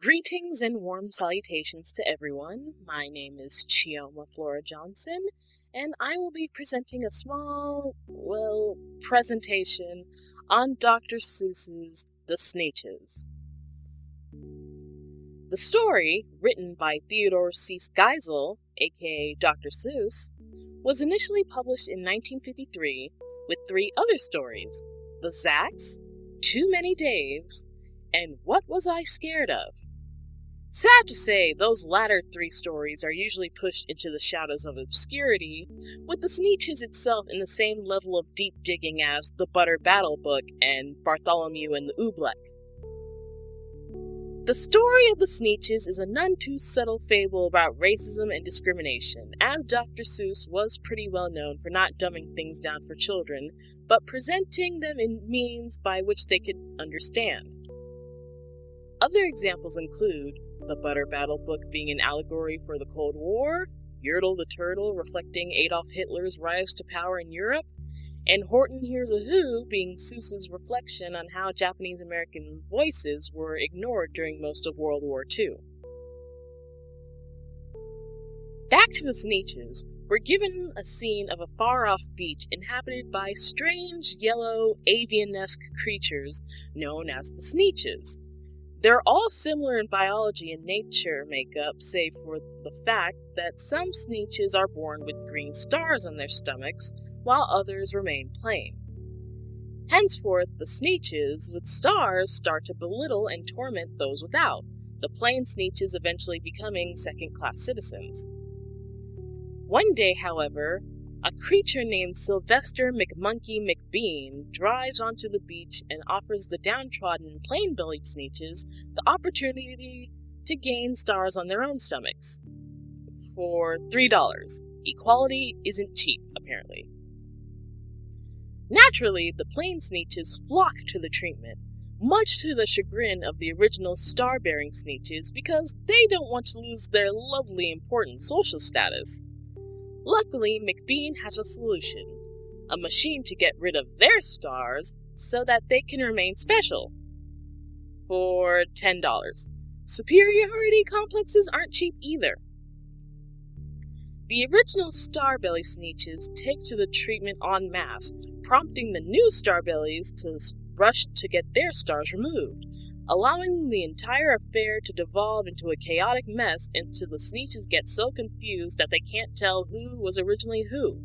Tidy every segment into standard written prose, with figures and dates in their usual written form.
Greetings and warm salutations to everyone. My name is Chioma Flora Johnson, and I will be presenting a small, presentation on Dr. Seuss's The Sneetches. The story, written by Theodore Seuss Geisel, aka Dr. Seuss, was initially published in 1953 with three other stories: The Zacks, Too Many Daves, and What Was I Scared Of? Sad to say, those latter three stories are usually pushed into the shadows of obscurity, with the Sneetches itself in the same level of deep digging as The Butter Battle Book and Bartholomew and the Oobleck. The story of the Sneetches is a none too subtle fable about racism and discrimination, as Dr. Seuss was pretty well known for not dumbing things down for children, but presenting them in means by which they could understand. Other examples include The Butter Battle Book being an allegory for the Cold War, Yertle the Turtle reflecting Adolf Hitler's rise to power in Europe, and Horton Hears a Who being Seuss's reflection on how Japanese-American voices were ignored during most of World War II. Back to the Sneetches, we're given a scene of a far-off beach inhabited by strange, yellow, avian-esque creatures known as the Sneetches. They're all similar in biology and nature makeup, save for the fact that some Sneetches are born with green stars on their stomachs, while others remain plain. Henceforth, the Sneetches with stars start to belittle and torment those without, the plain Sneetches eventually becoming second-class citizens. One day, however, a creature named Sylvester McMonkey McBean drives onto the beach and offers the downtrodden, plain-bellied Sneetches the opportunity to gain stars on their own stomachs. For $3. Equality isn't cheap, apparently. Naturally, the plain Sneetches flock to the treatment, much to the chagrin of the original star-bearing Sneetches, because they don't want to lose their lovely important social status. Luckily, McBean has a solution: a machine to get rid of their stars so that they can remain special. For $10. Superiority complexes aren't cheap either. The original Starbelly Sneetches take to the treatment en masse, prompting the new Starbellies to rush to get their stars removed, allowing the entire affair to devolve into a chaotic mess until the Sneetches get so confused that they can't tell who was originally who.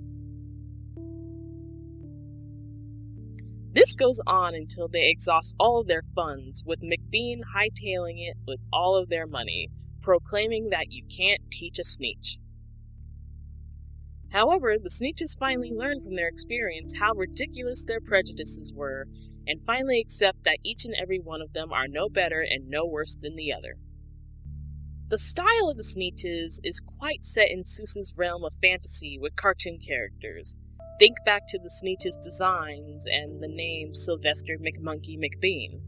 This goes on until they exhaust all of their funds, with McBean hightailing it with all of their money, proclaiming that you can't teach a Sneetch. However, the Sneetches finally learn from their experience how ridiculous their prejudices were, and finally accept that each and every one of them are no better and no worse than the other. The style of the Sneetches is quite set in Seuss's realm of fantasy with cartoon characters. Think back to the Sneetches' designs and the name Sylvester McMonkey McBean.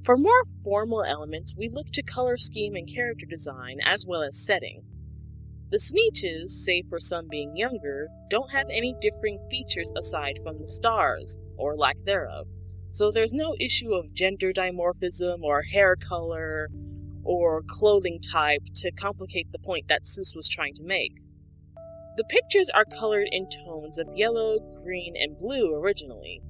For more formal elements, we look to color scheme and character design, as well as setting. The Sneetches, save for some being younger, don't have any differing features aside from the stars, or lack thereof, so there's no issue of gender dimorphism or hair color or clothing type to complicate the point that Seuss was trying to make. The pictures are colored in tones of yellow, green, and blue originally.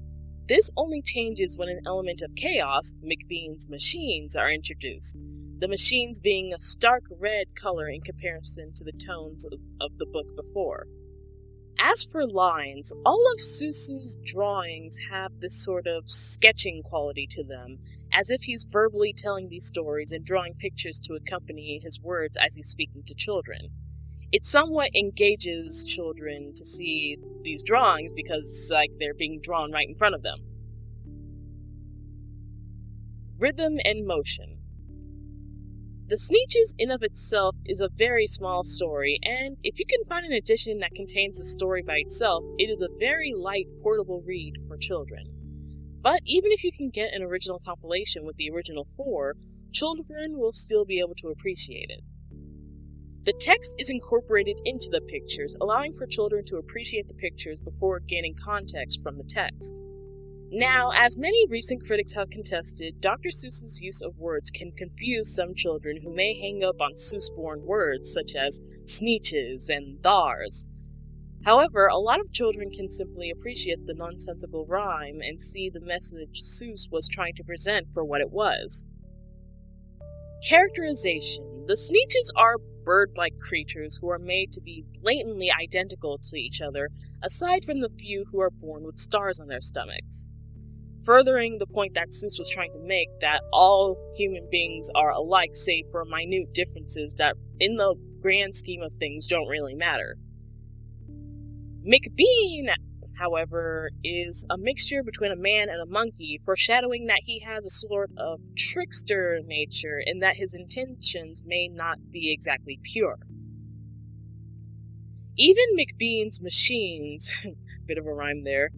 This only changes when an element of chaos, McBean's machines, are introduced, the machines being a stark red color in comparison to the tones of the book before. As for lines, all of Seuss's drawings have this sort of sketching quality to them, as if he's verbally telling these stories and drawing pictures to accompany his words as he's speaking to children. It somewhat engages children to see these drawings because, they're being drawn right in front of them. Rhythm and motion. The Sneetches in of itself is a very small story, and if you can find an edition that contains the story by itself, it is a very light, portable read for children. But even if you can get an original compilation with the original 4, children will still be able to appreciate it. The text is incorporated into the pictures, allowing for children to appreciate the pictures before gaining context from the text. Now, as many recent critics have contested, Dr. Seuss's use of words can confuse some children who may hang up on Seuss-born words such as Sneetches and thars. However, a lot of children can simply appreciate the nonsensical rhyme and see the message Seuss was trying to present for what it was. Characterization. The Sneetches are bird-like creatures who are made to be blatantly identical to each other, aside from the few who are born with stars on their stomachs. Furthering the point that Seuss was trying to make, that all human beings are alike save for minute differences that, in the grand scheme of things, don't really matter. McBean, however, is a mixture between a man and a monkey, foreshadowing that he has a sort of trickster nature in that his intentions may not be exactly pure. Even McBean's machines, bit of a rhyme there,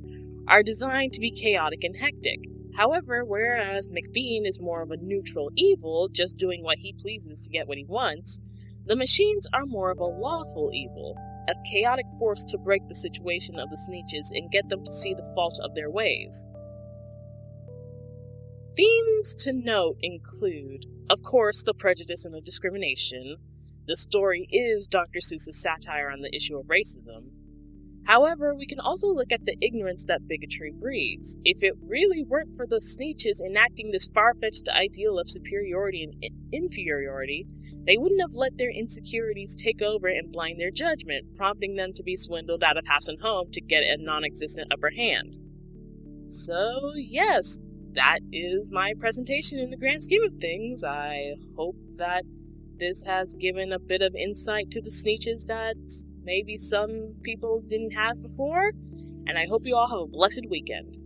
are designed to be chaotic and hectic. However, whereas McBean is more of a neutral evil, just doing what he pleases to get what he wants, the machines are more of a lawful evil, a chaotic force to break the situation of the Sneetches and get them to see the fault of their ways. Themes to note include, of course, the prejudice and the discrimination. The story is Dr. Seuss's satire on the issue of racism. However, we can also look at the ignorance that bigotry breeds. If it really weren't for the Sneetches enacting this far-fetched ideal of superiority and inferiority, they wouldn't have let their insecurities take over and blind their judgment, prompting them to be swindled out of house and home to get a non-existent upper hand. So, yes, that is my presentation in the grand scheme of things. I hope that this has given a bit of insight to the Sneetches that maybe some people didn't have before, and I hope you all have a blessed weekend.